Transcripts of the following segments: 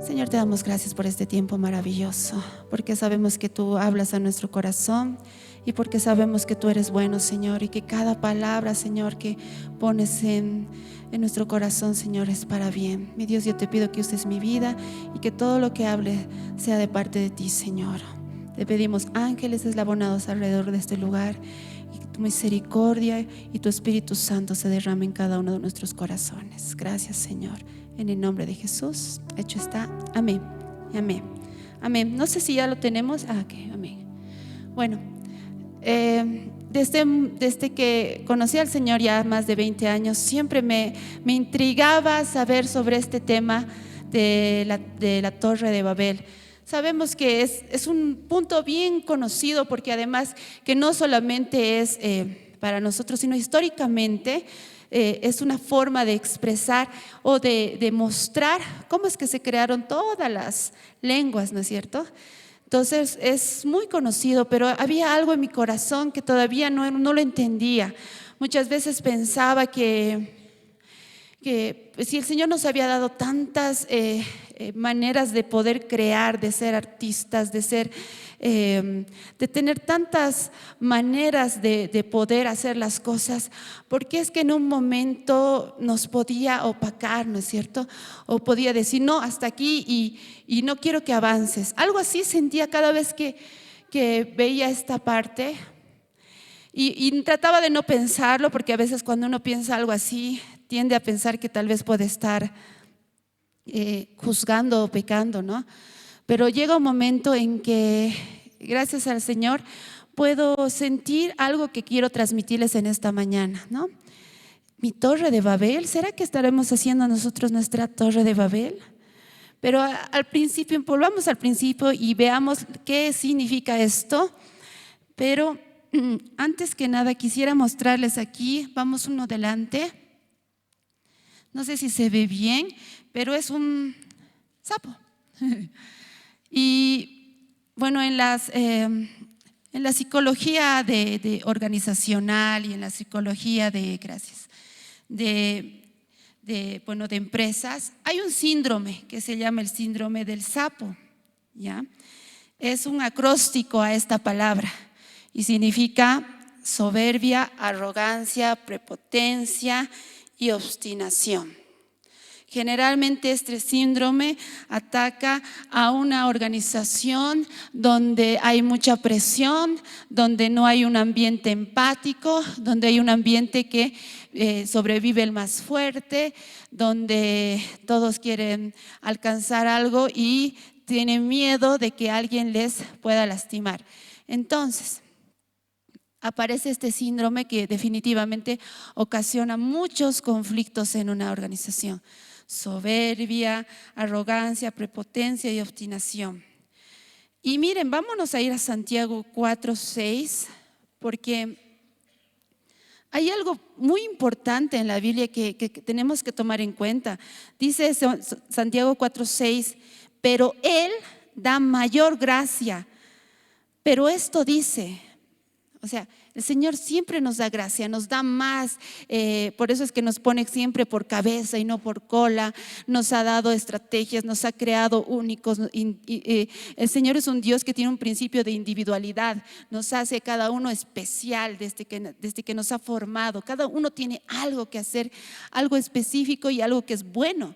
Señor, te damos gracias por este tiempo maravilloso, porque sabemos que tú hablas a nuestro corazón y porque sabemos que tú eres bueno, Señor, y que cada palabra, Señor, que pones en nuestro corazón, Señor, es para bien. Mi Dios, yo te pido que uses mi vida y que todo lo que hable sea de parte de ti, Señor. Te pedimos ángeles eslabonados alrededor de este lugar y que tu misericordia y tu Espíritu Santo se derrame en cada uno de nuestros corazones. Gracias, Señor. En el nombre de Jesús, hecho está. Amén. Amén. Amén. No sé si ya lo tenemos. Ok, amén. Bueno, desde que conocí al Señor ya más de 20 años, siempre me intrigaba saber sobre este tema de la Torre de Babel. Sabemos que es un punto bien conocido porque además que no solamente es para nosotros, sino históricamente es una forma de expresar o de mostrar cómo es que se crearon todas las lenguas, ¿no es cierto? Entonces es muy conocido, pero había algo en mi corazón que todavía no lo entendía. Muchas veces pensaba que si el Señor nos había dado tantas maneras de poder crear, de ser artistas, de tener tantas maneras de poder hacer las cosas, porque es que en un momento nos podía opacar, ¿no es cierto? O podía decir, no, hasta aquí y no quiero que avances. Algo así sentía cada vez que veía esta parte. Y trataba de no pensarlo, porque a veces cuando uno piensa algo así, tiende a pensar que tal vez puede estar juzgando o pecando, ¿no? Pero llega un momento en que, gracias al Señor, puedo sentir algo que quiero transmitirles en esta mañana, ¿no? Mi Torre de Babel, ¿será que estaremos haciendo nosotros nuestra Torre de Babel? Pero al principio, volvamos al principio y veamos qué significa esto. Pero antes que nada quisiera mostrarles aquí, vamos uno delante. No sé si se ve bien, pero es un sapo. Y bueno, en la psicología organizacional y en la psicología de empresas, hay un síndrome que se llama el síndrome del sapo, ¿ya? Es un acróstico a esta palabra y significa soberbia, arrogancia, prepotencia y obstinación. Generalmente este síndrome ataca a una organización donde hay mucha presión, donde no hay un ambiente empático, donde hay un ambiente que sobrevive el más fuerte, donde todos quieren alcanzar algo y tienen miedo de que alguien les pueda lastimar. Entonces, aparece este síndrome que definitivamente ocasiona muchos conflictos en una organización. Soberbia, arrogancia, prepotencia y obstinación. Y miren, vámonos a ir a Santiago 4:6, porque hay algo muy importante en la Biblia que tenemos que tomar en cuenta. Dice Santiago 4:6, pero Él da mayor gracia. Pero esto dice, o sea, el Señor siempre nos da gracia, nos da más, por eso es que nos pone siempre por cabeza y no por cola, nos ha dado estrategias, nos ha creado únicos. El Señor es un Dios que tiene un principio de individualidad, nos hace cada uno especial desde que nos ha formado. Cada uno tiene algo que hacer, algo específico y algo que es bueno.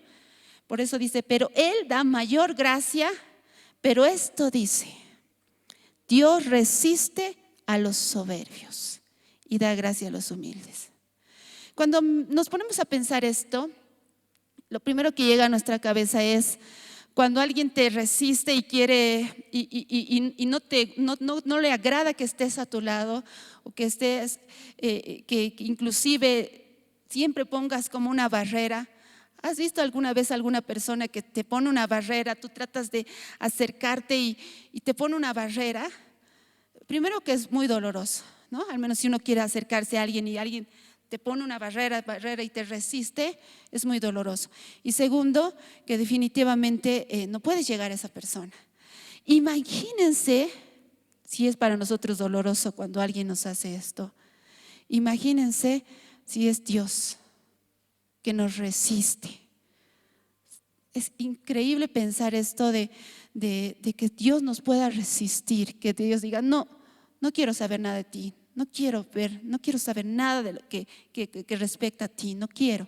Por eso dice, pero Él da mayor gracia, pero esto dice, Dios resiste a los soberbios y da gracia a los humildes. Cuando nos ponemos a pensar esto, lo primero que llega a nuestra cabeza es cuando alguien te resiste y quiere y no le agrada que estés a tu lado, o que estés, que inclusive siempre pongas como una barrera. ¿Has visto alguna vez alguna persona que te pone una barrera? Tú tratas de acercarte y te pone una barrera. Primero, que es muy doloroso, ¿no? Al menos si uno quiere acercarse a alguien y alguien te pone una barrera y te resiste, es muy doloroso. Y segundo, que definitivamente no puedes llegar a esa persona. Imagínense si es para nosotros doloroso cuando alguien nos hace esto. Imagínense si es Dios que nos resiste. Es increíble pensar esto de que Dios nos pueda resistir, que Dios diga, no, no quiero saber nada de ti, no quiero ver, no quiero saber nada de lo que respecta a ti, no quiero.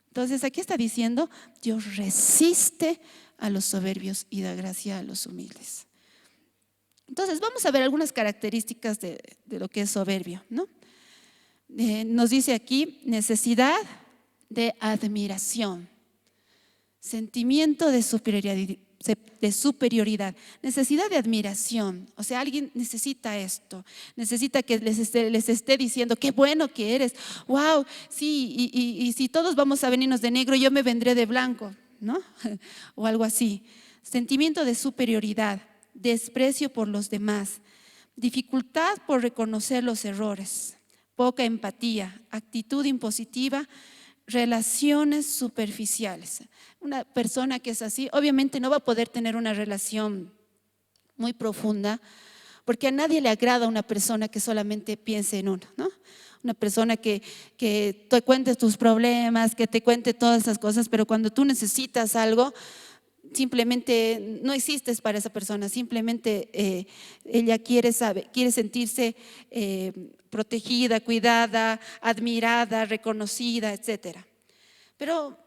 Entonces aquí está diciendo, Dios resiste a los soberbios y da gracia a los humildes. Entonces vamos a ver algunas características de lo que es soberbio, ¿no? Nos dice aquí necesidad de admiración, sentimiento de superioridad, necesidad de admiración. O sea, alguien necesita esto, necesita que les esté diciendo qué bueno que eres, wow, sí, y si todos vamos a venirnos de negro, yo me vendré de blanco, ¿no? O algo así. Sentimiento de superioridad, desprecio por los demás, dificultad por reconocer los errores, poca empatía, actitud impositiva, relaciones superficiales. Una persona que es así, obviamente no va a poder tener una relación muy profunda, porque a nadie le agrada una persona que solamente piense en uno, ¿no? Una persona que te cuente tus problemas, que te cuente todas esas cosas, pero cuando tú necesitas algo, simplemente no existes para esa persona, simplemente ella quiere sentirse protegida, cuidada, admirada, reconocida, etcétera. Pero,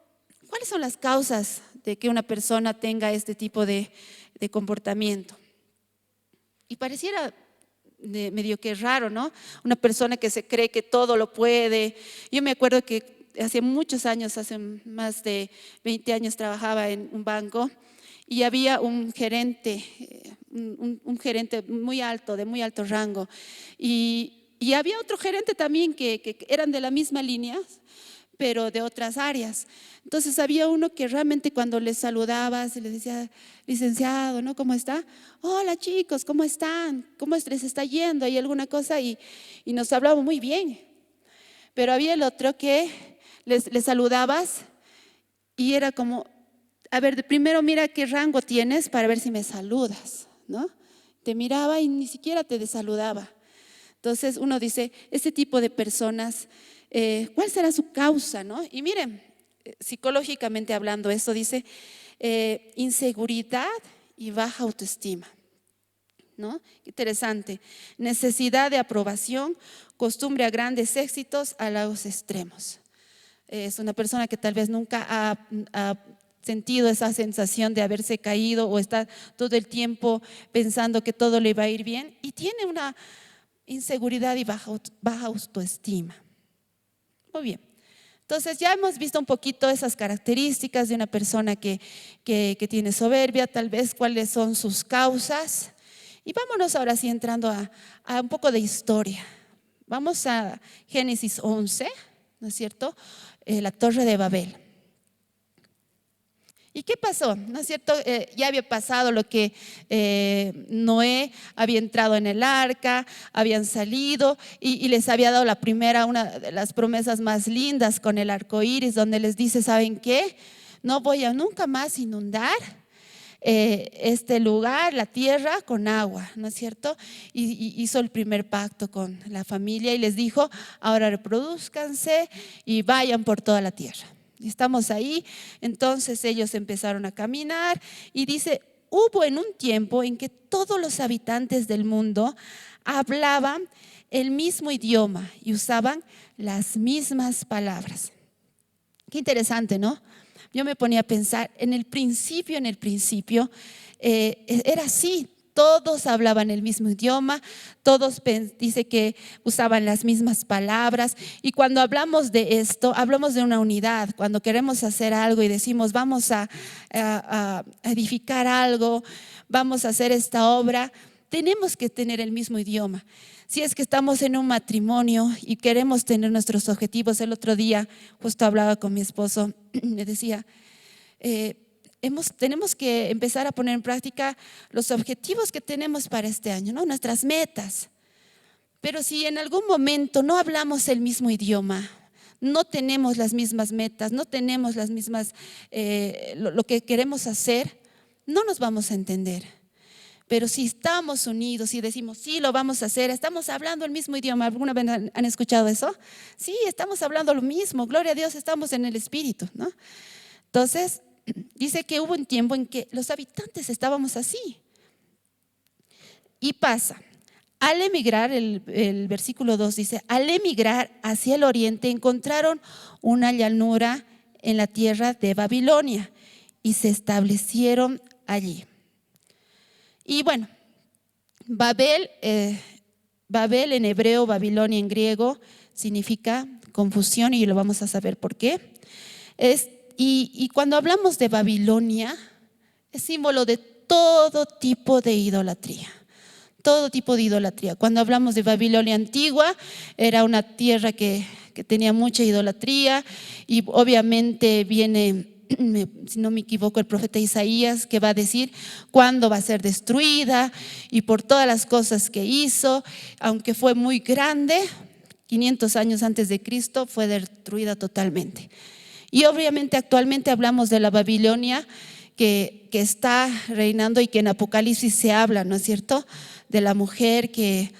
¿cuáles son las causas de que una persona tenga este tipo de comportamiento? Y pareciera medio que raro, ¿no? Una persona que se cree que todo lo puede. Yo me acuerdo que hace muchos años, hace más de 20 años, trabajaba en un banco y había un gerente, un gerente muy alto, de muy alto rango. Y había otro gerente también que eran de la misma línea, pero de otras áreas. Entonces había uno que realmente cuando les saludaba se les decía, licenciado, ¿no? ¿Cómo está? Hola chicos, ¿cómo están? ¿Cómo les está yendo? ¿Hay alguna cosa? Y nos hablaba muy bien. Pero había el otro que les saludabas y era como, a ver, primero mira qué rango tienes para ver si me saludas, ¿no? Te miraba y ni siquiera te saludaba. Entonces uno dice, este tipo de personas, ¿cuál será su causa, no? Y miren, psicológicamente hablando, esto dice inseguridad y baja autoestima, ¿no? Interesante. Necesidad de aprobación, costumbre a grandes éxitos, halagos extremos. Es una persona que tal vez nunca ha sentido esa sensación de haberse caído o está todo el tiempo pensando que todo le va a ir bien y tiene una inseguridad y baja autoestima. Muy bien. Entonces ya hemos visto un poquito esas características de una persona que tiene soberbia, tal vez cuáles son sus causas. Y vámonos ahora sí entrando a un poco de historia. Vamos a Génesis 11, ¿no es cierto? La Torre de Babel. ¿Y qué pasó? ¿No es cierto? Ya había pasado lo que Noé había entrado en el arca, habían salido y les había dado la primera, una de las promesas más lindas con el arco iris, donde les dice, ¿saben qué? No voy a nunca más inundar este lugar, la tierra, con agua, ¿no es cierto? Y hizo el primer pacto con la familia y les dijo, ahora reproduzcanse y vayan por toda la tierra. Estamos ahí, entonces ellos empezaron a caminar y dice, hubo en un tiempo en que todos los habitantes del mundo hablaban el mismo idioma y usaban las mismas palabras. Qué interesante, ¿no? Yo me ponía a pensar, en el principio era así. Todos hablaban el mismo idioma, todos dice que usaban las mismas palabras. Y cuando hablamos de esto, hablamos de una unidad. Cuando queremos hacer algo y decimos vamos a edificar algo, vamos a hacer esta obra, tenemos que tener el mismo idioma. Si es que estamos en un matrimonio y queremos tener nuestros objetivos, el otro día justo hablaba con mi esposo, me decía, tenemos que empezar a poner en práctica los objetivos que tenemos para este año, ¿no? Nuestras metas. Pero si en algún momento no hablamos el mismo idioma, no tenemos las mismas metas, no tenemos las mismas, lo que queremos hacer, no nos vamos a entender. Pero si estamos unidos y decimos, sí, lo vamos a hacer, estamos hablando el mismo idioma. ¿Alguna vez han escuchado eso? Sí, estamos hablando lo mismo, gloria a Dios, estamos en el Espíritu, ¿no? Entonces, dice que hubo un tiempo en que los habitantes estábamos así. Y pasa, al emigrar, el versículo 2 dice, al emigrar hacia el oriente encontraron una llanura en la tierra de Babilonia y se establecieron allí. Y bueno, Babel en hebreo, Babilonia en griego, significa confusión y lo vamos a saber por qué. Y cuando hablamos de Babilonia, es símbolo de todo tipo de idolatría. Todo tipo de idolatría. Cuando hablamos de Babilonia antigua, era una tierra que tenía mucha idolatría y obviamente viene, si no me equivoco, el profeta Isaías que va a decir cuándo va a ser destruida y por todas las cosas que hizo, aunque fue muy grande, 500 años antes de Cristo fue destruida totalmente. Y obviamente actualmente hablamos de la Babilonia que está reinando y que en Apocalipsis se habla, ¿no es cierto?, de la mujer que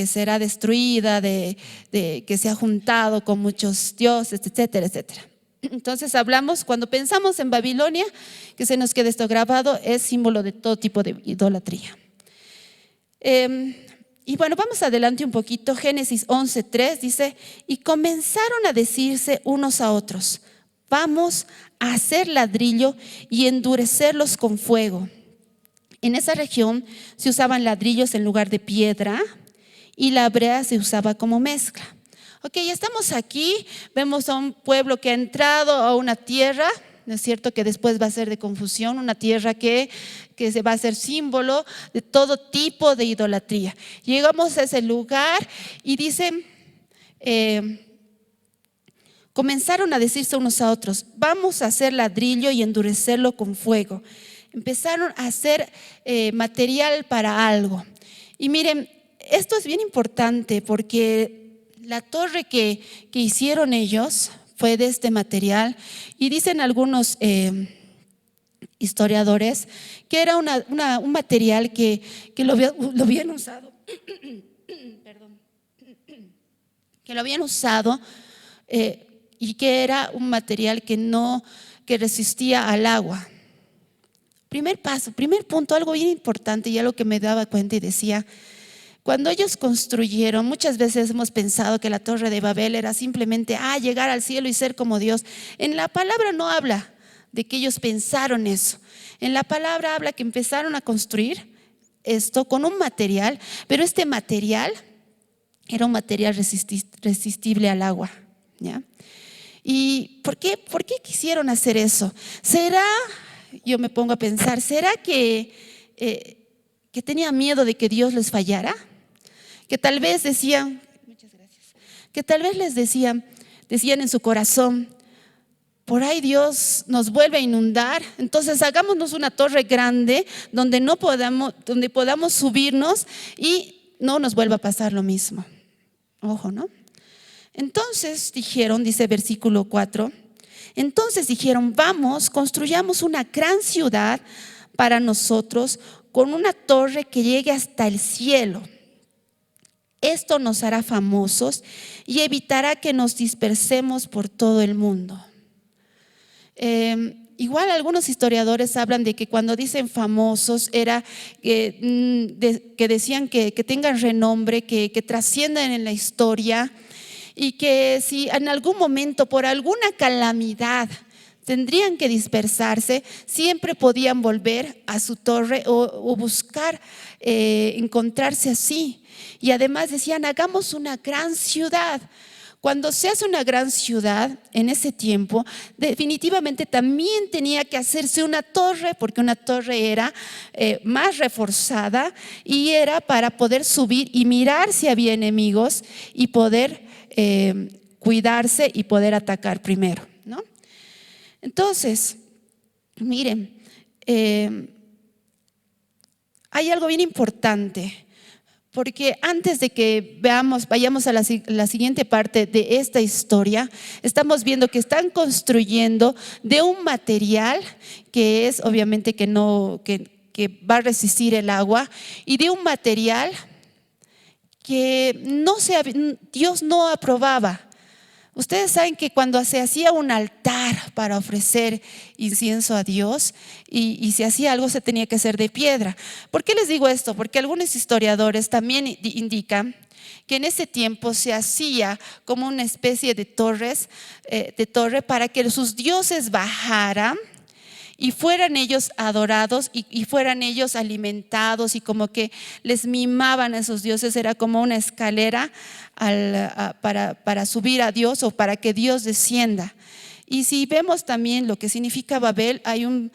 será destruida, que se ha juntado con muchos dioses, etcétera, etcétera. Entonces hablamos, cuando pensamos en Babilonia, que se nos quede esto grabado, es símbolo de todo tipo de idolatría. Y bueno, vamos adelante un poquito. Génesis 11:3 dice, y comenzaron a decirse unos a otros, vamos a hacer ladrillo y endurecerlos con fuego. En esa región se usaban ladrillos en lugar de piedra y la brea se usaba como mezcla. Ok, estamos aquí, vemos a un pueblo que ha entrado a una tierra, ¿no es cierto?, que después va a ser de confusión, una tierra que se va a ser símbolo de todo tipo de idolatría. Llegamos a ese lugar y dicen, comenzaron a decirse unos a otros, vamos a hacer ladrillo y endurecerlo con fuego. Empezaron a hacer material para algo. Y miren, esto es bien importante porque la torre que hicieron ellos fue de este material y dicen algunos historiadores que era un material que lo habían usado perdón, que lo habían usado y que era un material que resistía al agua. Primer paso, primer punto, algo bien importante y algo que me daba cuenta y decía, cuando ellos construyeron, muchas veces hemos pensado que la Torre de Babel era simplemente llegar al cielo y ser como Dios. En la palabra no habla de que ellos pensaron eso. En la palabra habla que empezaron a construir esto con un material, pero este material era un material resistible al agua, ¿ya? ¿Y por qué quisieron hacer eso? ¿Será, yo me pongo a pensar, será que tenían miedo de que Dios les fallara? Que tal vez decían, muchas gracias, que tal vez les decían en su corazón, por ahí Dios nos vuelve a inundar, entonces hagámonos una torre grande donde podamos subirnos y no nos vuelva a pasar lo mismo. Ojo, ¿no? Entonces dijeron, dice versículo 4, entonces dijeron, vamos, construyamos una gran ciudad para nosotros con una torre que llegue hasta el cielo. Esto nos hará famosos y evitará que nos dispersemos por todo el mundo. Igual algunos historiadores hablan de que cuando dicen famosos era que decían que tengan renombre, que trasciendan en la historia y que si en algún momento por alguna calamidad tendrían que dispersarse, siempre podían volver a su torre o buscar encontrarse así. Y además decían, hagamos una gran ciudad. Cuando se hace una gran ciudad en ese tiempo, definitivamente también tenía que hacerse una torre, porque una torre era más reforzada y era para poder subir y mirar si había enemigos y poder cuidarse y poder atacar primero, ¿no? Entonces, miren, hay algo bien importante. Porque antes de que vayamos a la siguiente parte de esta historia, estamos viendo que están construyendo de un material que es obviamente que va a resistir el agua y de un material que Dios no aprobaba, Ustedes saben que cuando se hacía un altar para ofrecer incienso a Dios y se hacía algo, se tenía que hacer de piedra. ¿Por qué les digo esto? Porque algunos historiadores también indican que en ese tiempo se hacía como una especie de torre para que sus dioses bajaran y fueran ellos adorados y fueran ellos alimentados, y como que les mimaban a esos dioses. Era como una escalera para subir a Dios, o para que Dios descienda. Y si vemos también lo que significa Babel, hay un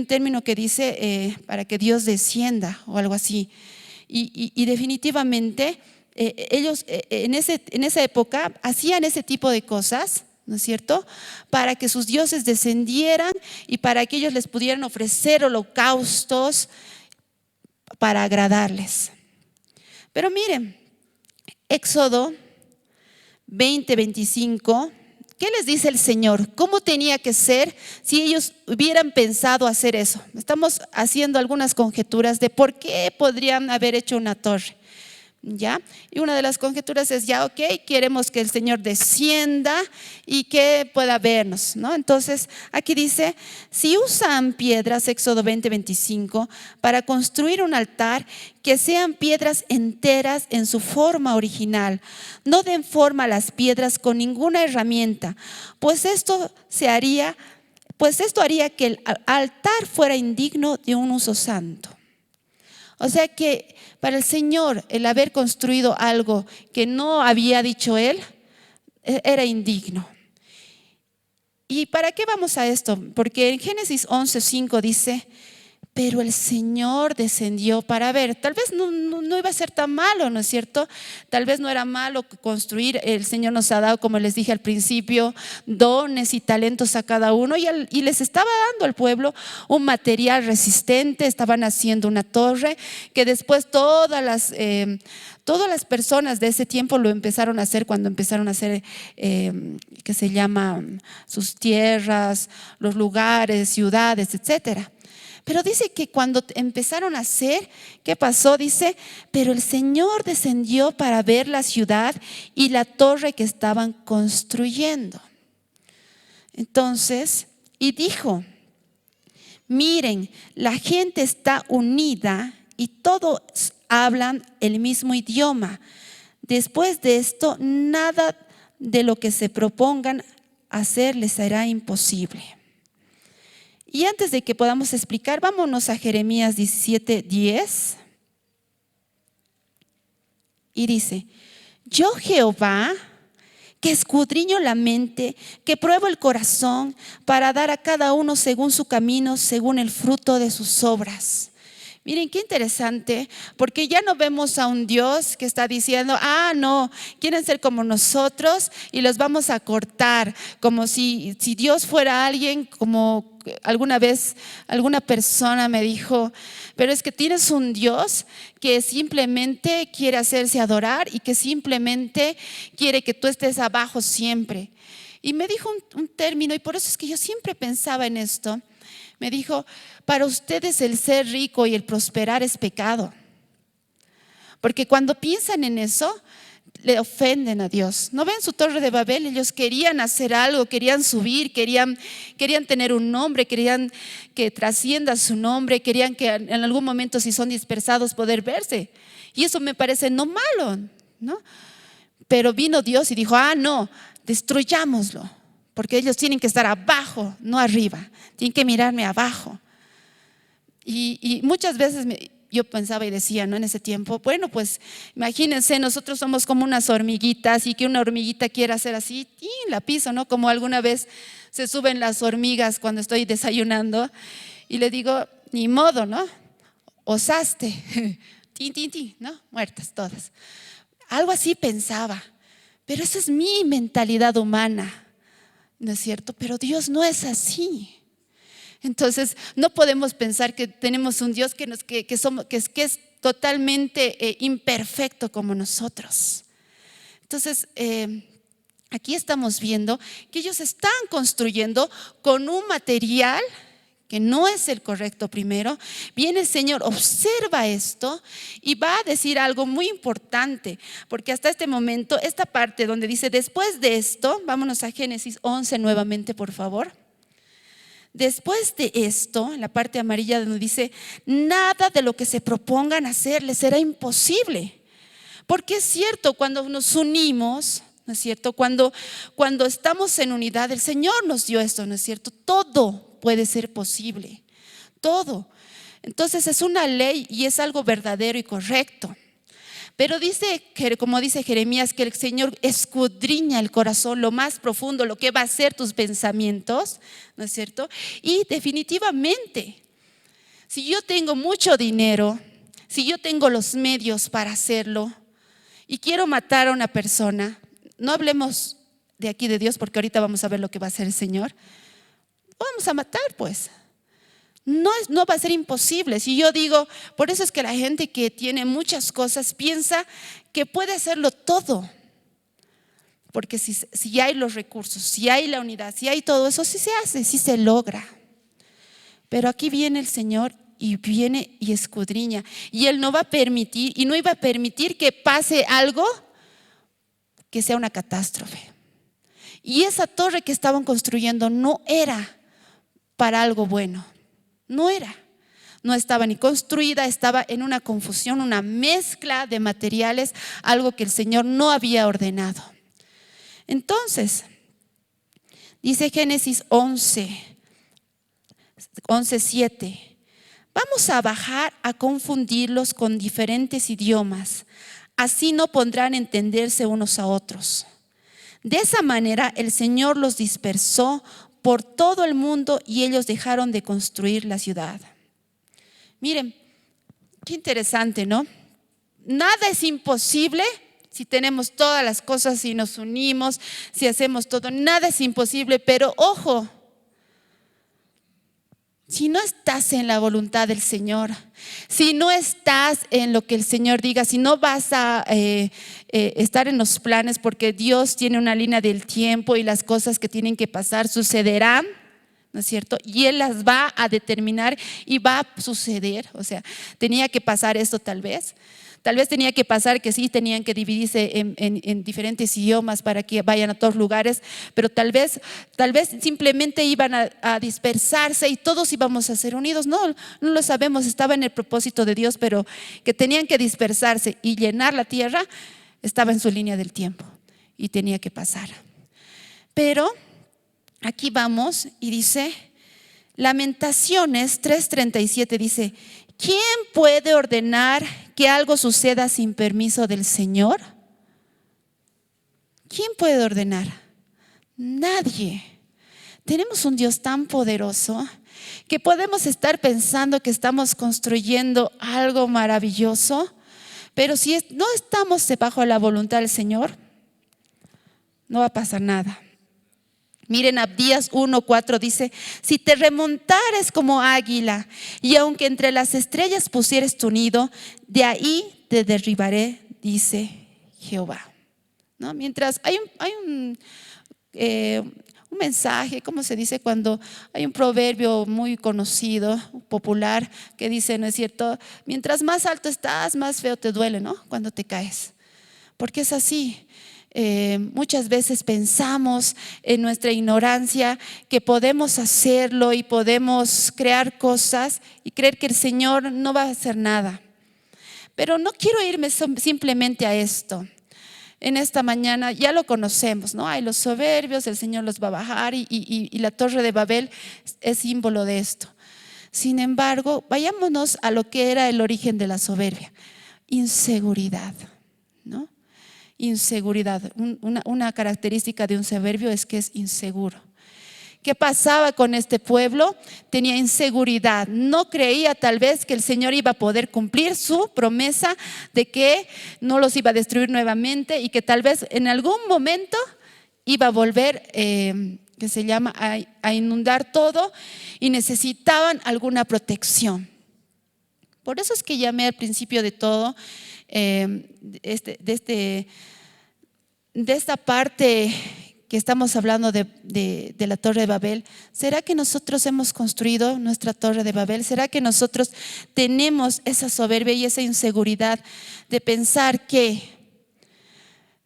término que dice para que Dios descienda o algo así. Y definitivamente ellos en esa época hacían ese tipo de cosas, ¿no es cierto?, para que sus dioses descendieran y para que ellos les pudieran ofrecer holocaustos para agradarles. Pero miren, Éxodo 20:25, ¿qué les dice el Señor? ¿Cómo tenía que ser si ellos hubieran pensado hacer eso? Estamos haciendo algunas conjeturas de por qué podrían haber hecho una torre. ¿Ya? Y una de las conjeturas es, ya, ok, queremos que el Señor descienda y que pueda vernos, ¿no? Entonces aquí dice, si usan piedras, Éxodo 20:25, para construir un altar, que sean piedras enteras en su forma original. No den forma a las piedras con ninguna herramienta, pues esto haría que el altar fuera indigno de un uso santo. O sea que para el Señor el haber construido algo que no había dicho Él era indigno. ¿Y para qué vamos a esto? Porque en Génesis 11:5 dice, pero el Señor descendió para ver. Tal vez no iba a ser tan malo, ¿no es cierto? Tal vez no era malo construir. El Señor nos ha dado, como les dije al principio, dones y talentos a cada uno, y les estaba dando al pueblo un material resistente. Estaban haciendo una torre que después todas las personas de ese tiempo lo empezaron a hacer, cuando empezaron a hacer que se llaman sus tierras, los lugares, ciudades, etcétera. Pero dice que cuando empezaron a hacer, ¿qué pasó? Dice, pero el Señor descendió para ver la ciudad y la torre que estaban construyendo. Entonces, y dijo, miren, la gente está unida y todos hablan el mismo idioma. Después de esto, nada de lo que se propongan hacer les será imposible. Y antes de que podamos explicar, vámonos a Jeremías 17:10. Y dice, yo Jehová, que escudriño la mente, que pruebo el corazón, para dar a cada uno según su camino, según el fruto de sus obras. Miren qué interesante, porque ya no vemos a un Dios que está diciendo, no, quieren ser como nosotros y los vamos a cortar, como si Dios fuera alguien, como alguna vez alguna persona me dijo, pero es que tienes un Dios que simplemente quiere hacerse adorar y que simplemente quiere que tú estés abajo siempre. Y me dijo un término, y por eso es que yo siempre pensaba en esto. Me dijo, para ustedes el ser rico y el prosperar es pecado. Porque cuando piensan en eso, le ofenden a Dios. ¿No ven su torre de Babel? Ellos querían hacer algo, querían subir, querían tener un nombre, querían que trascienda su nombre, querían que en algún momento, si son dispersados, poder verse. Y eso me parece no malo, ¿no? Pero vino Dios y dijo, no, destruyámoslo. Porque ellos tienen que estar abajo, no arriba. Tienen que mirarme abajo. Y muchas veces yo pensaba y decía, ¿no? En ese tiempo, bueno, pues imagínense, nosotros somos como unas hormiguitas, y que una hormiguita quiera hacer así, y la piso, ¿no? Como alguna vez se suben las hormigas cuando estoy desayunando, y le digo, ni modo, ¿no? Osaste, tin, tin, tin, ¿no? Muertas todas. Algo así pensaba, pero esa es mi mentalidad humana, ¿no es cierto? Pero Dios no es así. Entonces no podemos pensar que tenemos un Dios que es totalmente imperfecto como nosotros. Entonces aquí estamos viendo que ellos están construyendo con un material que no es el correcto primero, viene el Señor, observa esto y va a decir algo muy importante, porque hasta este momento, esta parte donde dice después de esto, vámonos a Génesis 11 nuevamente, por favor. Después de esto, en la parte amarilla donde dice, nada de lo que se propongan hacer les será imposible. Porque es cierto, cuando nos unimos, ¿no es cierto? Cuando estamos en unidad, el Señor nos dio esto, ¿no es cierto? Todo puede ser posible, todo. Entonces es una ley y es algo verdadero y correcto. Pero dice, como dice Jeremías, que el Señor escudriña el corazón, lo más profundo, lo que va a ser tus pensamientos, ¿no es cierto? Y definitivamente, si yo tengo mucho dinero, si yo tengo los medios para hacerlo y quiero matar a una persona, no hablemos de aquí de Dios porque ahorita vamos a ver lo que va a hacer el Señor. Vamos a matar, pues. No va a ser imposible. Si yo digo, por eso es que la gente que tiene muchas cosas piensa que puede hacerlo todo. Porque si hay los recursos, si hay la unidad, si hay todo eso, sí se hace, sí se logra. Pero aquí viene el Señor y viene y escudriña. Y Él no va a permitir, y no iba a permitir que pase algo que sea una catástrofe. Y esa torre que estaban construyendo no era para algo bueno. No era, no estaba ni construida, estaba en una confusión, una mezcla de materiales, algo que el Señor no había ordenado. Entonces, dice Génesis 11:7, vamos a bajar a confundirlos con diferentes idiomas, así no podrán entenderse unos a otros. De esa manera el Señor los dispersó por todo el mundo y ellos dejaron de construir la ciudad. Miren, qué interesante, ¿no? Nada es imposible si tenemos todas las cosas, si nos unimos, si hacemos todo. Nada es imposible, pero ojo, si no estás en la voluntad del Señor, si no estás en lo que el Señor diga, si no vas a estar en los planes, porque Dios tiene una línea del tiempo y las cosas que tienen que pasar sucederán, ¿no es cierto? Y Él las va a determinar y va a suceder. O sea, tenía que pasar esto tal vez tenía que pasar que sí tenían que dividirse en diferentes idiomas para que vayan a todos lugares, pero tal vez simplemente iban a dispersarse y todos íbamos a ser unidos. No lo sabemos, estaba en el propósito de Dios, pero que tenían que dispersarse y llenar la tierra, estaba en su línea del tiempo y tenía que pasar. Pero aquí vamos y dice, Lamentaciones 3:37 dice, ¿quién puede ordenar que algo suceda sin permiso del Señor? ¿Quién puede ordenar? Nadie. Tenemos un Dios tan poderoso que podemos estar pensando que estamos construyendo algo maravilloso, pero si no estamos bajo la voluntad del Señor, no va a pasar nada. Miren, Abdías 1:4 dice, si te remontares como águila y aunque entre las estrellas pusieres tu nido, de ahí te derribaré, dice Jehová. ¿No? Mientras hay un mensaje, ¿cómo se dice? Cuando hay un proverbio muy conocido, popular, que dice, ¿no es cierto? Mientras más alto estás, más feo te duele, ¿no? Cuando te caes. Porque es así. Muchas veces pensamos en nuestra ignorancia que podemos hacerlo y podemos crear cosas y creer que el Señor no va a hacer nada. Pero no quiero irme simplemente a esto. En esta mañana ya lo conocemos, ¿no? Hay los soberbios, el Señor los va a bajar y la Torre de Babel es símbolo de esto. Sin embargo, vayámonos a lo que era el origen de la soberbia: inseguridad, ¿no? Inseguridad. Una característica de un soberbio es que es inseguro. ¿Qué pasaba con este pueblo? Tenía inseguridad. No creía tal vez que el Señor iba a poder cumplir su promesa de que no los iba a destruir nuevamente y que tal vez en algún momento iba a volver, que se llama, a inundar todo, y necesitaban alguna protección. Por eso es que llamé al principio de todo, de esta parte que estamos hablando de la Torre de Babel, ¿será que nosotros hemos construido nuestra Torre de Babel? ¿Será que nosotros tenemos esa soberbia y esa inseguridad de pensar que,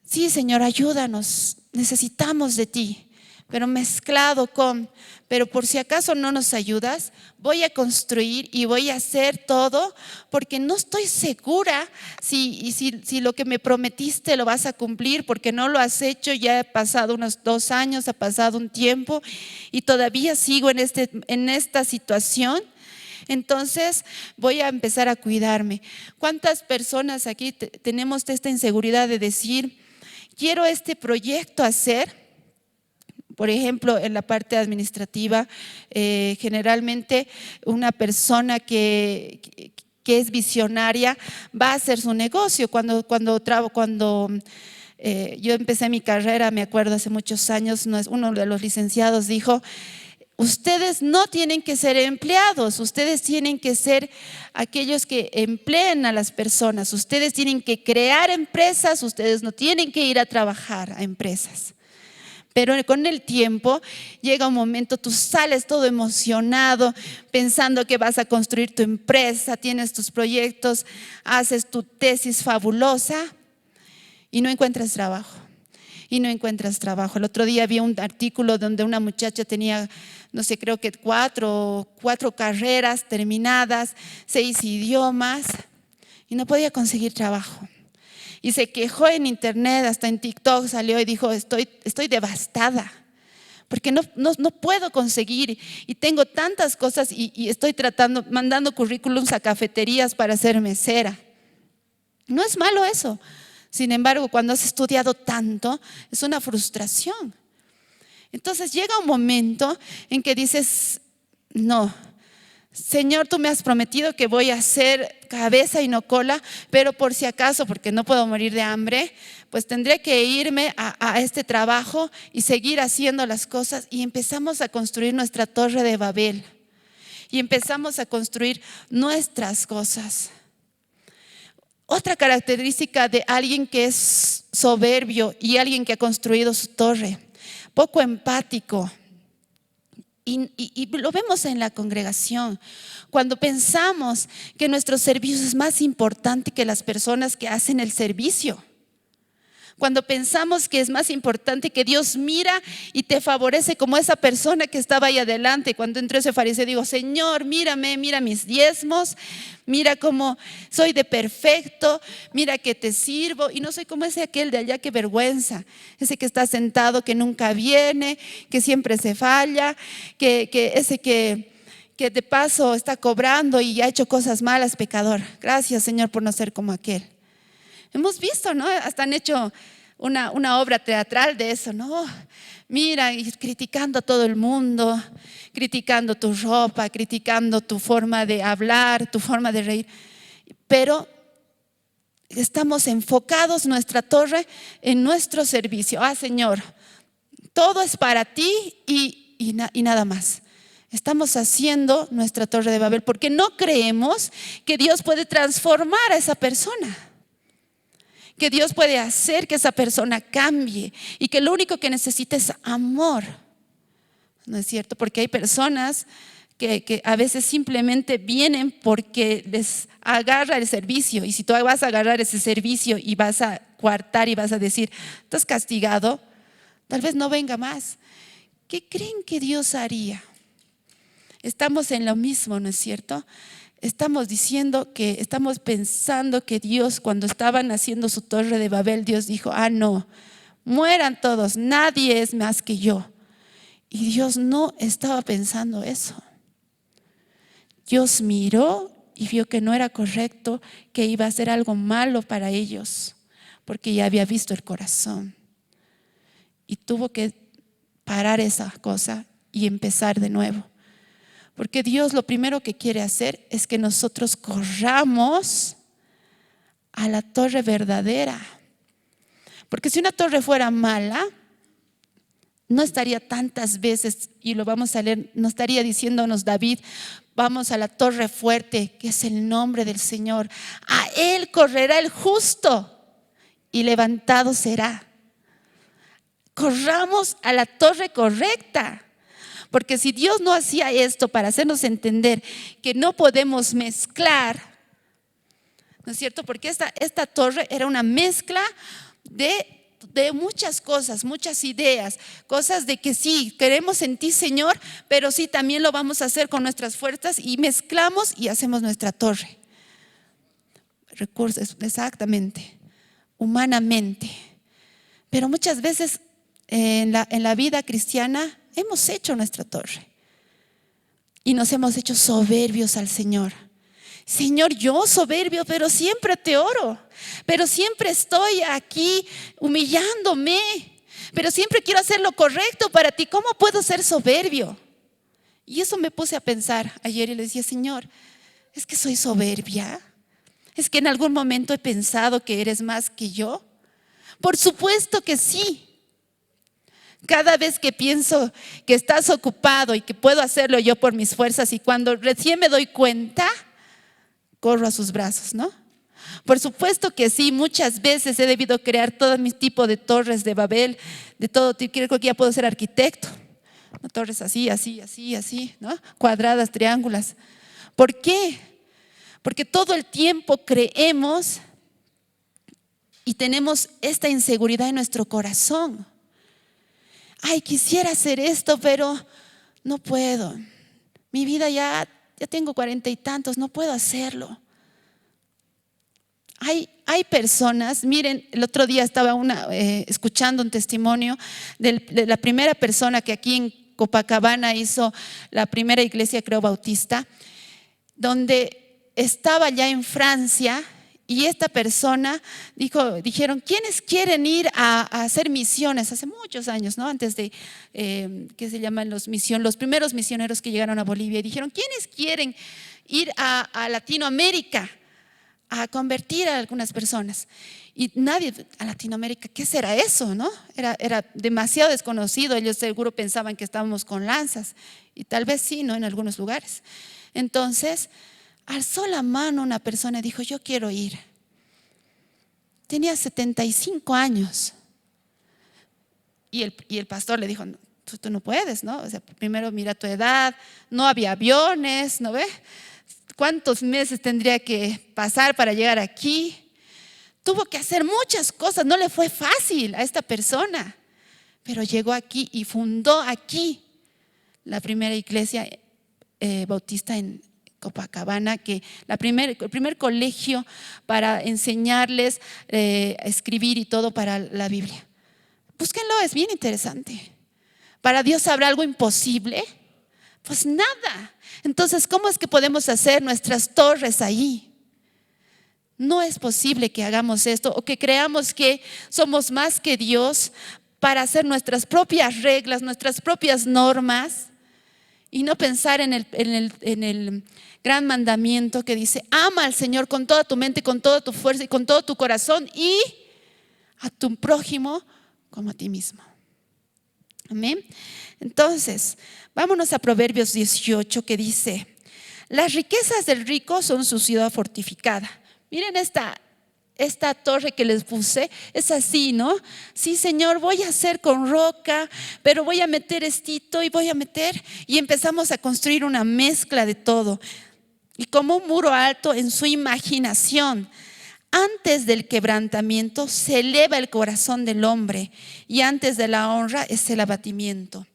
sí, Señor, ayúdanos, necesitamos de ti? Pero mezclado con, pero por si acaso no nos ayudas, voy a construir y voy a hacer todo porque no estoy segura si lo que me prometiste lo vas a cumplir, porque no lo has hecho. Ya ha pasado unos 2 años, ha pasado un tiempo y todavía sigo en esta situación. Entonces voy a empezar a cuidarme. ¿Cuántas personas aquí tenemos esta inseguridad de decir, quiero este proyecto hacer? Por ejemplo, en la parte administrativa, generalmente una persona que es visionaria va a hacer su negocio. Cuando yo empecé mi carrera, me acuerdo hace muchos años, uno de los licenciados dijo, ustedes no tienen que ser empleados, ustedes tienen que ser aquellos que empleen a las personas, ustedes tienen que crear empresas, ustedes no tienen que ir a trabajar a empresas. Pero con el tiempo llega un momento, tú sales todo emocionado, pensando que vas a construir tu empresa, tienes tus proyectos, haces tu tesis fabulosa y no encuentras trabajo. El otro día vi un artículo donde una muchacha tenía, no sé, creo que cuatro carreras terminadas, 6 idiomas y no podía conseguir trabajo. Y se quejó en internet, hasta en TikTok salió y dijo, estoy devastada, porque no puedo conseguir y tengo tantas cosas y estoy mandando currículums a cafeterías para ser mesera. No es malo eso. Sin embargo, cuando has estudiado tanto, es una frustración. Entonces llega un momento en que dices, no, Señor, tú me has prometido que voy a ser cabeza y no cola, pero por si acaso, porque no puedo morir de hambre, pues tendré que irme a este trabajo y seguir haciendo las cosas. Y empezamos a construir nuestra Torre de Babel y empezamos a construir nuestras cosas. Otra característica de alguien que es soberbio y alguien que ha construido su torre, poco empático. Y lo vemos en la congregación, cuando pensamos que nuestro servicio es más importante que las personas que hacen el servicio. Cuando pensamos que es más importante, que Dios mira y te favorece como esa persona que estaba ahí adelante. Cuando entró ese fariseo, digo, Señor, mírame, mira mis diezmos, mira cómo soy de perfecto, mira que te sirvo. Y no soy como aquel de allá, qué vergüenza. Ese que está sentado, que nunca viene, que siempre se falla, ese que de paso está cobrando y ha hecho cosas malas, pecador. Gracias, Señor, por no ser como aquel. Hemos visto, ¿no? Hasta han hecho una obra teatral de eso, ¿no? Mira, y criticando a todo el mundo, criticando tu ropa, criticando tu forma de hablar, tu forma de reír. Pero estamos enfocados, nuestra torre, en nuestro servicio. Señor, todo es para ti y nada más. Estamos haciendo nuestra Torre de Babel porque no creemos que Dios puede transformar a esa persona, que Dios puede hacer que esa persona cambie y que lo único que necesita es amor. ¿No es cierto? Porque hay personas que a veces simplemente vienen porque les agarra el servicio, y si tú vas a agarrar ese servicio y vas a coartar y vas a decir, estás castigado, tal vez no venga más. ¿Qué creen que Dios haría? Estamos en lo mismo, ¿no es cierto? Estamos pensando que Dios, cuando estaban haciendo su Torre de Babel, Dios dijo, no, mueran todos, nadie es más que yo. Y Dios no estaba pensando eso. Dios miró y vio que no era correcto, que iba a ser algo malo para ellos, porque ya había visto el corazón. Y tuvo que parar esa cosa y empezar de nuevo. Porque Dios lo primero que quiere hacer es que nosotros corramos a la torre verdadera. Porque si una torre fuera mala, no estaría tantas veces, y lo vamos a leer, no estaría diciéndonos David, vamos a la torre fuerte, que es el nombre del Señor. A él correrá el justo y levantado será. corramos a la torre correcta. Porque si Dios no hacía esto para hacernos entender que no podemos mezclar, ¿no es cierto? Porque esta torre era una mezcla de muchas cosas, muchas ideas, cosas de que sí, queremos en ti, Señor, pero sí también lo vamos a hacer con nuestras fuerzas y mezclamos y hacemos nuestra torre. Recursos, exactamente, humanamente. Pero muchas veces en la vida cristiana hemos hecho nuestra torre y nos hemos hecho soberbios al Señor. Señor, yo soberbio, pero siempre te oro, pero siempre estoy aquí humillándome, pero siempre quiero hacer lo correcto para ti. ¿Cómo puedo ser soberbio? Y eso me puse a pensar ayer y le decía, Señor, ¿es que soy soberbia? ¿Es que en algún momento he pensado que eres más que yo? Por supuesto que sí. Cada vez que pienso que estás ocupado y que puedo hacerlo yo por mis fuerzas, y cuando recién me doy cuenta, corro a sus brazos, ¿no? Por supuesto que sí, muchas veces he debido crear todo mi tipo de torres de Babel, de todo tipo. Creo que ya puedo ser arquitecto, ¿no? Torres así, así, así, así, ¿no? Cuadradas, triángulas. ¿Por qué? Porque todo el tiempo creemos y tenemos esta inseguridad en nuestro corazón. Ay, quisiera hacer esto, pero no puedo. Mi vida ya tengo 40 y tantos, no puedo hacerlo. Hay personas, miren, el otro día estaba escuchando un testimonio de la primera persona que aquí en Copacabana hizo la primera iglesia, creo, bautista, donde estaba ya en Francia. Y esta persona dijeron, ¿quiénes quieren ir a hacer misiones? Hace muchos años, ¿no? Antes de, ¿qué se llaman los primeros misioneros que llegaron a Bolivia? Y dijeron, ¿quiénes quieren ir a Latinoamérica a convertir a algunas personas? Y nadie, a Latinoamérica, ¿qué será eso, no? Era demasiado desconocido. Ellos seguro pensaban que estábamos con lanzas. Y tal vez sí, ¿no? En algunos lugares. Entonces alzó la mano una persona y dijo, yo quiero ir. Tenía 75 años. Y el pastor le dijo, tú no puedes, ¿no? O sea, primero mira tu edad, no había aviones, ¿no ve? ¿Cuántos meses tendría que pasar para llegar aquí? Tuvo que hacer muchas cosas, no le fue fácil a esta persona. Pero llegó aquí y fundó aquí la primera iglesia bautista en Copacabana, que el primer colegio para enseñarles a escribir y todo para la Biblia. Búsquenlo, es bien interesante. ¿Para Dios habrá algo imposible? Pues nada. Entonces, ¿cómo es que podemos hacer nuestras torres ahí? No es posible que hagamos esto o que creamos que somos más que Dios para hacer nuestras propias reglas, nuestras propias normas. Y no pensar en el gran mandamiento que dice, ama al Señor con toda tu mente, con toda tu fuerza y con todo tu corazón, y a tu prójimo como a ti mismo. Amén. Entonces, vámonos a Proverbios 18, que dice, las riquezas del rico son su ciudad fortificada. Miren esta torre que les puse, es así, ¿no? Sí, Señor, voy a hacer con roca, pero voy a meter estito y voy a meter, y empezamos a construir una mezcla de todo. Y como un muro alto en su imaginación, antes del quebrantamiento se eleva el corazón del hombre, y antes de la honra es el abatimiento.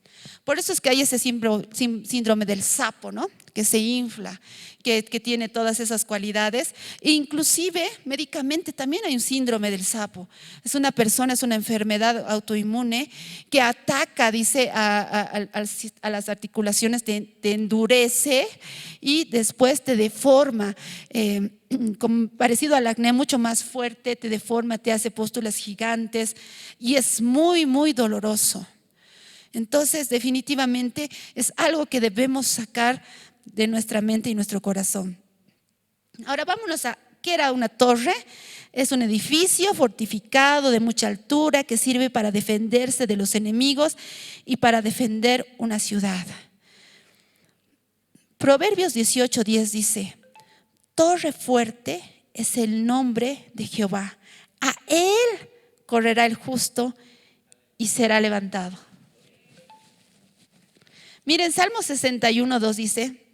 Por eso es que hay ese síndrome del sapo, ¿no? Que se infla, que tiene todas esas cualidades. E inclusive médicamente también hay un síndrome del sapo. Es una enfermedad autoinmune que ataca, dice, a las articulaciones, te endurece y después te deforma, parecido al acné, mucho más fuerte, te deforma, te hace pústulas gigantes y es muy, muy doloroso. Entonces, definitivamente es algo que debemos sacar de nuestra mente y nuestro corazón. Ahora vámonos a, ¿qué era una torre? Es un edificio fortificado de mucha altura que sirve para defenderse de los enemigos y para defender una ciudad. Proverbios 18:10 dice, torre fuerte es el nombre de Jehová. A él correrá el justo y será levantado. Miren, Salmo 61:2 dice: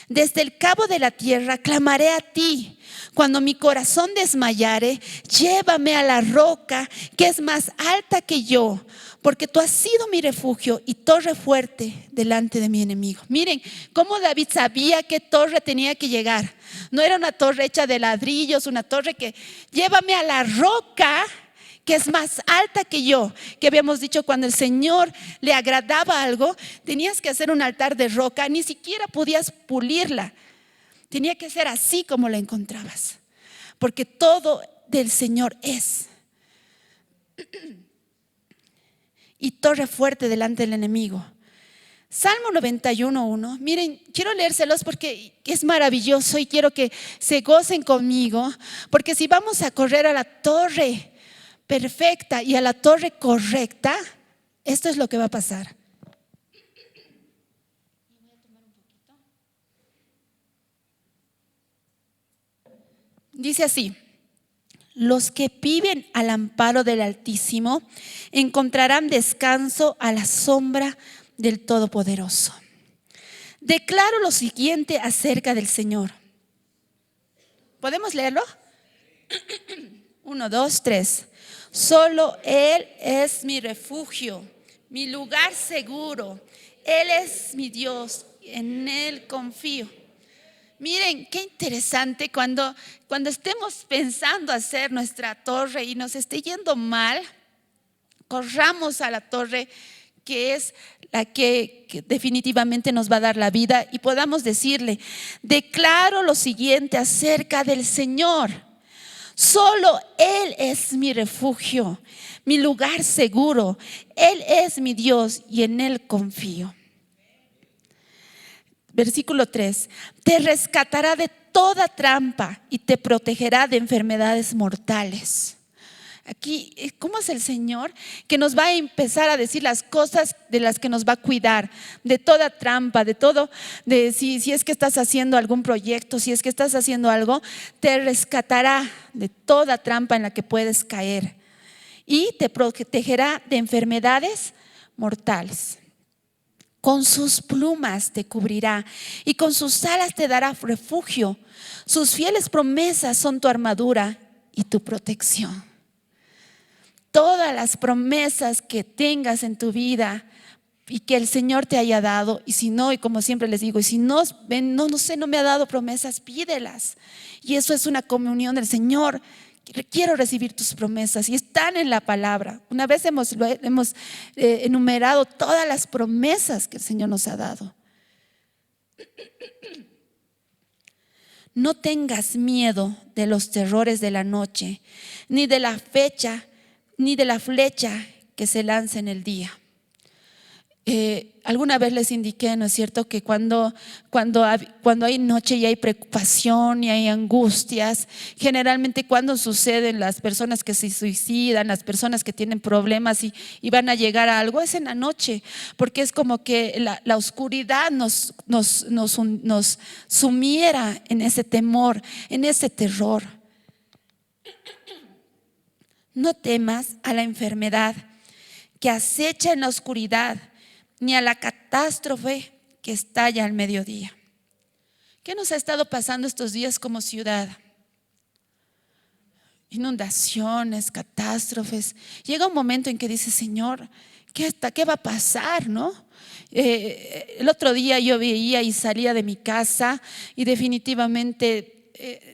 desde el cabo de la tierra clamaré a ti. Cuando mi corazón desmayare, llévame a la roca que es más alta que yo, porque tú has sido mi refugio y torre fuerte delante de mi enemigo. Miren cómo David sabía qué torre tenía que llegar. No era una torre hecha de ladrillos, una torre que llévame a la roca que es más alta que yo. Que habíamos dicho, cuando el Señor le agradaba algo, tenías que hacer un altar de roca, ni siquiera podías pulirla. Tenía que ser así como la encontrabas, porque todo del Señor es. Y torre fuerte delante del enemigo. Salmo 91:1. Miren, quiero leérselos porque es maravilloso y quiero que se gocen conmigo, porque si vamos a correr a la torre perfecta y a la torre correcta, esto es lo que va a pasar. Dice así: los que viven al amparo del Altísimo encontrarán descanso a la sombra del Todopoderoso. Declaro lo siguiente acerca del Señor. ¿Podemos leerlo? 1, 2, 3. Solo Él es mi refugio, mi lugar seguro. Él es mi Dios, en Él confío. Miren, qué interesante cuando estemos pensando hacer nuestra torre y nos esté yendo mal, corramos a la torre que es la que definitivamente nos va a dar la vida y podamos decirle: declaro lo siguiente acerca del Señor. Solo Él es mi refugio, mi lugar seguro. Él es mi Dios y en Él confío. Versículo 3: te rescatará de toda trampa y te protegerá de enfermedades mortales. Aquí, ¿cómo es el Señor que nos va a empezar a decir las cosas de las que nos va a cuidar? De toda trampa, de todo, si es que estás haciendo algún proyecto, si es que estás haciendo algo, te rescatará de toda trampa en la que puedes caer y te protegerá de enfermedades mortales. Con sus plumas te cubrirá y con sus alas te dará refugio. Sus fieles promesas son tu armadura y tu protección. Todas las promesas que tengas en tu vida y que el Señor te haya dado, y si no, y como siempre les digo, y si no me ha dado promesas, pídelas. Y eso es una comunión del Señor. Quiero recibir tus promesas y están en la palabra. Una vez hemos enumerado todas las promesas que el Señor nos ha dado. No tengas miedo de los terrores de la noche, ni de la flecha que se lanza en el día. Alguna vez les indiqué, ¿no es cierto?, que cuando hay noche y hay preocupación y hay angustias, generalmente cuando suceden las personas que se suicidan, las personas que tienen problemas y van a llegar a algo, es en la noche, porque es como que la oscuridad nos sumiera en ese temor, en ese terror. No temas a la enfermedad que acecha en la oscuridad, ni a la catástrofe que estalla al mediodía. ¿Qué nos ha estado pasando estos días como ciudad? Inundaciones, catástrofes. Llega un momento en que dices: Señor, ¿qué va a pasar, no? El otro día yo veía y salía de mi casa y definitivamente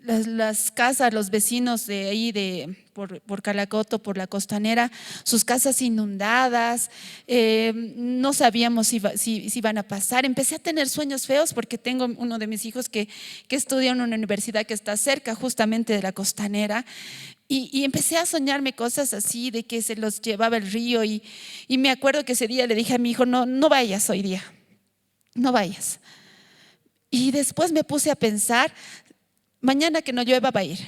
las casas, los vecinos de ahí por Calacoto, por la Costanera, sus casas inundadas, no sabíamos si iban a pasar. Empecé a tener sueños feos porque tengo uno de mis hijos que estudia en una universidad que está cerca justamente de la Costanera. Y empecé a soñarme cosas así, de que se los llevaba el río y me acuerdo que ese día le dije a mi hijo: no vayas hoy día, no vayas. Y después me puse a pensar: mañana que no llueva va a ir.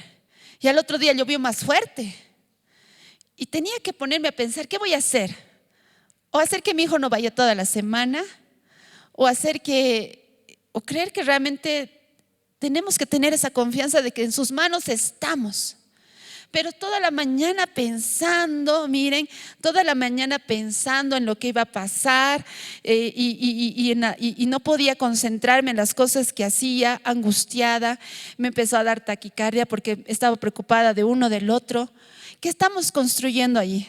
Y al otro día llovió más fuerte. Y tenía que ponerme a pensar: ¿qué voy a hacer? O hacer que mi hijo no vaya toda la semana, o creer que realmente tenemos que tener esa confianza de que en sus manos estamos. pero toda la mañana pensando, miren, toda la mañana pensando en lo que iba a pasar, y no podía concentrarme en las cosas que hacía, angustiada. Me empezó a dar taquicardia porque estaba preocupada de uno, del otro. ¿Qué estamos construyendo ahí?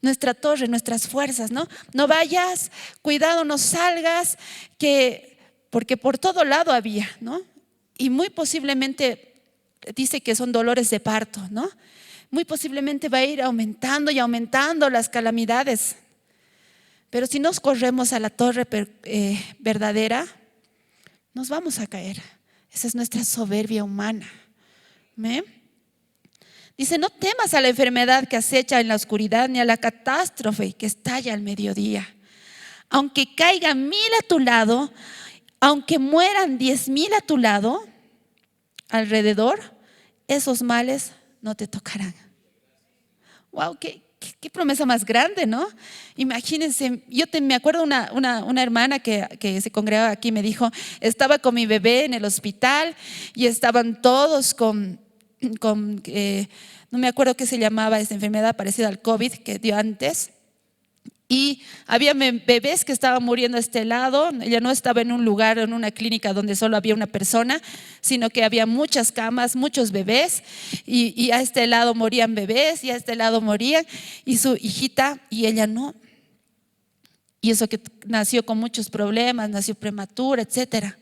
Nuestra torre, nuestras fuerzas, ¿no? No vayas, cuidado, no salgas, porque por todo lado había, ¿no? Y muy posiblemente dice que son dolores de parto, ¿no? Muy posiblemente va a ir aumentando y aumentando las calamidades. Pero si nos corremos a la torre verdadera, nos vamos a caer. Esa es nuestra soberbia humana. ¿Ve? Dice, no temas a la enfermedad que acecha en la oscuridad, ni a la catástrofe que estalla al mediodía. Aunque caigan 1000 a tu lado, aunque mueran 10,000 a tu lado, alrededor, esos males no te tocarán. Wow, qué promesa más grande, ¿no? Imagínense, me acuerdo una hermana que se congregaba aquí, me dijo, estaba con mi bebé en el hospital y estaban todos con no me acuerdo qué se llamaba esa enfermedad parecida al COVID que dio antes. Y había bebés que estaban muriendo a este lado. Ella no estaba en un lugar, en una clínica donde solo había una persona, sino que había muchas camas, muchos bebés. Y a este lado morían bebés y a este lado morían. Y su hijita y ella no. Y eso que nació con muchos problemas, nació prematura, etcétera.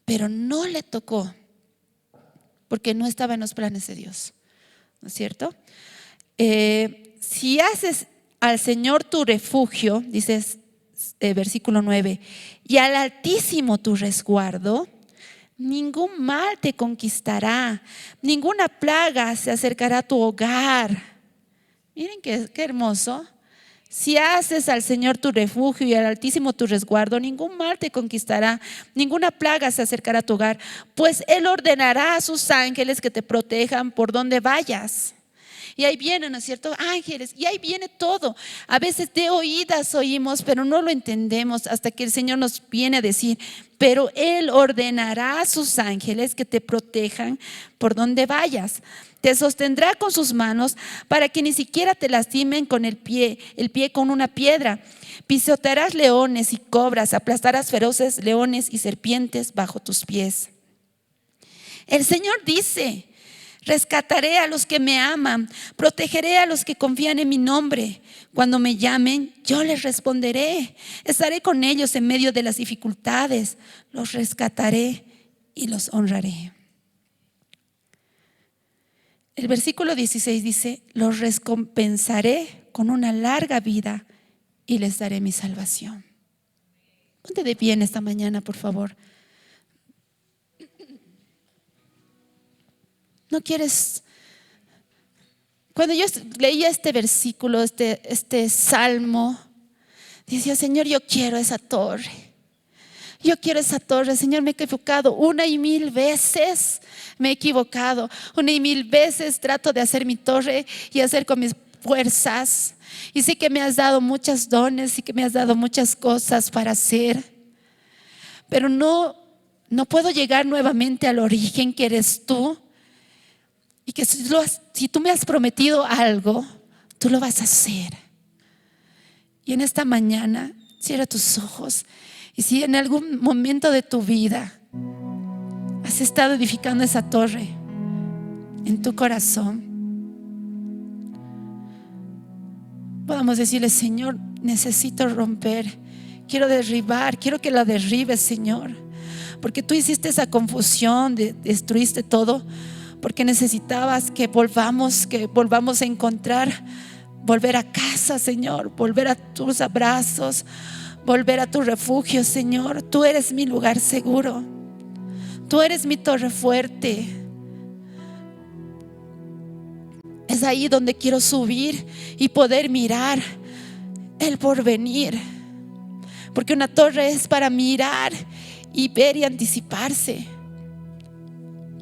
Pero no le tocó, porque no estaba en los planes de Dios. ¿No es cierto? Si haces al Señor tu refugio, dices versículo 9, y al Altísimo tu resguardo, ningún mal te conquistará, ninguna plaga se acercará a tu hogar. Miren qué hermoso. Si haces al Señor tu refugio y al Altísimo tu resguardo, ningún mal te conquistará, ninguna plaga se acercará a tu hogar, pues Él ordenará a sus ángeles que te protejan por donde vayas. Y ahí vienen, ¿no es cierto? Ángeles, y ahí viene todo. A veces de oídas oímos, pero no lo entendemos hasta que el Señor nos viene a decir, pero Él ordenará a sus ángeles que te protejan por donde vayas. Te sostendrá con sus manos para que ni siquiera te lastimen con el pie con una piedra. Pisotearás leones y cobras, aplastarás feroces leones y serpientes bajo tus pies. El Señor dice, rescataré a los que me aman, protegeré a los que confían en mi nombre. Cuando me llamen, yo les responderé. Estaré con ellos en medio de las dificultades. Los rescataré y los honraré. El versículo 16 dice, los recompensaré con una larga vida y les daré mi salvación. Ponte de pie en esta mañana, por favor. ¿No quieres? Cuando yo leía este versículo, este salmo, decía, Señor, yo quiero esa torre. Yo quiero esa torre, Señor, me he equivocado 1,000 veces, me he equivocado 1,000 veces, trato de hacer mi torre y hacer con mis fuerzas. Y sé que me has dado muchos dones y que me has dado muchas cosas para hacer, pero no puedo llegar nuevamente al origen que eres tú. Y que si tú me has prometido algo, tú lo vas a hacer. Y en esta mañana, cierra tus ojos. Y si en algún momento de tu vida has estado edificando esa torre en tu corazón, podamos decirle, Señor, necesito romper, quiero derribar, quiero que la derribes, Señor, porque tú hiciste esa confusión, destruiste todo, porque necesitabas que volvamos a encontrar, volver a casa, Señor, volver a tus abrazos, volver a tu refugio, Señor. Tú eres mi lugar seguro, tú eres mi torre fuerte. Es ahí donde quiero subir y poder mirar el porvenir, porque una torre es para mirar y ver y anticiparse.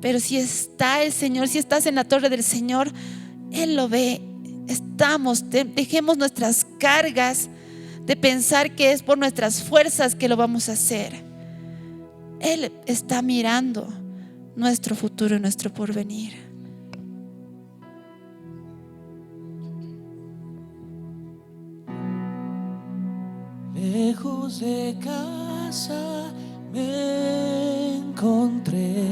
Pero si está el Señor, si estás en la torre del Señor, Él lo ve. Dejemos nuestras cargas de pensar que es por nuestras fuerzas que lo vamos a hacer. Él está mirando nuestro futuro y nuestro porvenir. lejos de casa me encontré,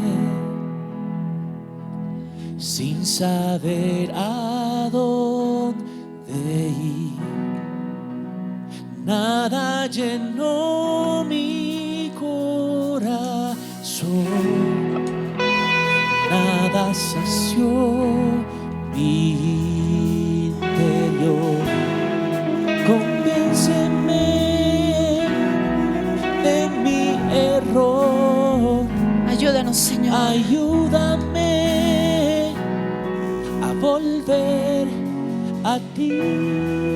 sin saber a dónde ir. Nada llenó mi corazón, nada sació mi interior. Convénceme de mi error. Ayúdanos, Señor. Ayúdame a volver a ti.